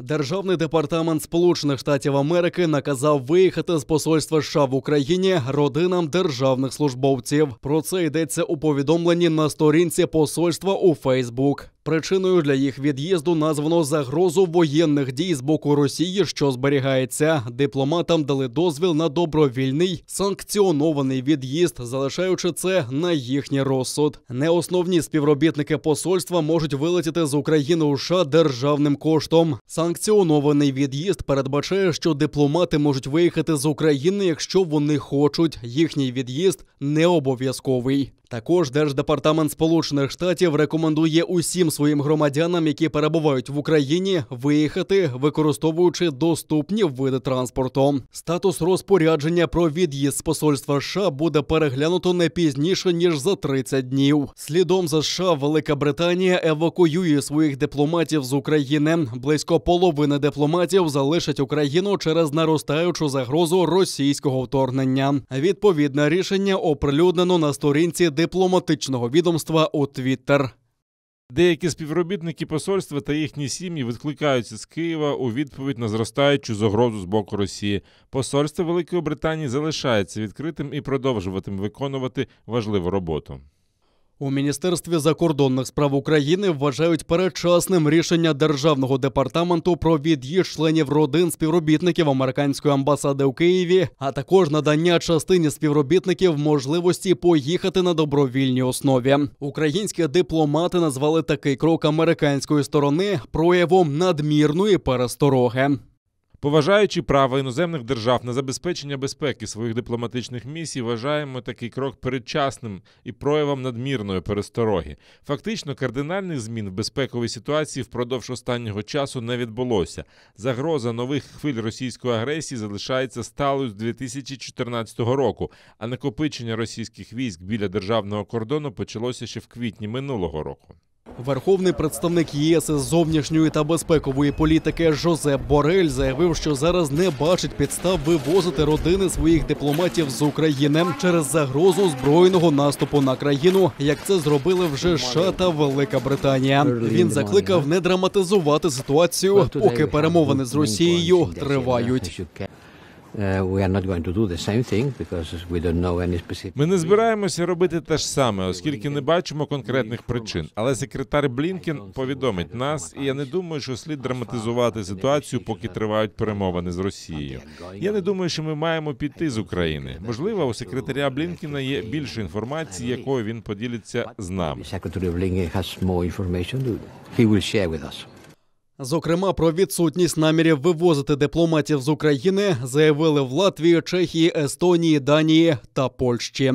Державний департамент Сполучених Штатів Америки наказав виїхати з посольства США в Україні родинам державних службовців. Про це йдеться у повідомленні на сторінці посольства у Фейсбук. Причиною для їх від'їзду названо загрозу воєнних дій з боку Росії, що зберігається. Дипломатам дали дозвіл на добровільний, санкціонований від'їзд, залишаючи це на їхній розсуд. Неосновні співробітники посольства можуть вилетіти з України у США державним коштом. Санкціонований від'їзд передбачає, що дипломати можуть виїхати з України, якщо вони хочуть. Їхній від'їзд не обов'язковий. Також Держдепартамент Сполучених Штатів рекомендує усім своїм громадянам, які перебувають в Україні, виїхати, використовуючи доступні види транспорту. Статус розпорядження про від'їзд з посольства США буде переглянуто не пізніше, ніж за 30 днів. Слідом за США Велика Британія евакуює своїх дипломатів з України. Близько половини дипломатів залишать Україну через наростаючу загрозу російського вторгнення. Відповідне рішення оприлюднено на сторінці дипломатичного відомства у Твіттер. Деякі співробітники посольства та їхні сім'ї відкликаються з Києва у відповідь на зростаючу загрозу з боку Росії. Посольство Великої Британії залишається відкритим і продовжуватиме виконувати важливу роботу. У Міністерстві закордонних справ України вважають передчасним рішення Державного департаменту про від'їзд членів родин співробітників американської амбасади у Києві, а також надання частині співробітників можливості поїхати на добровільній основі. Українські дипломати назвали такий крок американської сторони проявом надмірної перестороги. Поважаючи право іноземних держав на забезпечення безпеки своїх дипломатичних місій, вважаємо такий крок передчасним і проявом надмірної перестороги. Фактично, кардинальних змін в безпековій ситуації впродовж останнього часу не відбулося. Загроза нових хвиль російської агресії залишається сталою з 2014 року, а накопичення російських військ біля державного кордону почалося ще в квітні минулого року. Верховний представник ЄС із зовнішньої та безпекової політики Жозеп Борель заявив, що зараз не бачить підстав вивозити родини своїх дипломатів з України через загрозу збройного наступу на країну, як це зробили вже США та Велика Британія. Він закликав не драматизувати ситуацію, поки перемовини з Росією тривають. Ми не збираємося робити те ж саме, оскільки не бачимо конкретних причин. Але секретар Блінкен повідомить нас, і я не думаю, що слід драматизувати ситуацію, поки тривають перемовини з Росією. Я не думаю, що ми маємо піти з України. Можливо, у секретаря Блінкена є більше інформації, якою він поділиться з нами. Зокрема, про відсутність намірів вивозити дипломатів з України заявили в Латвії, Чехії, Естонії, Данії та Польщі.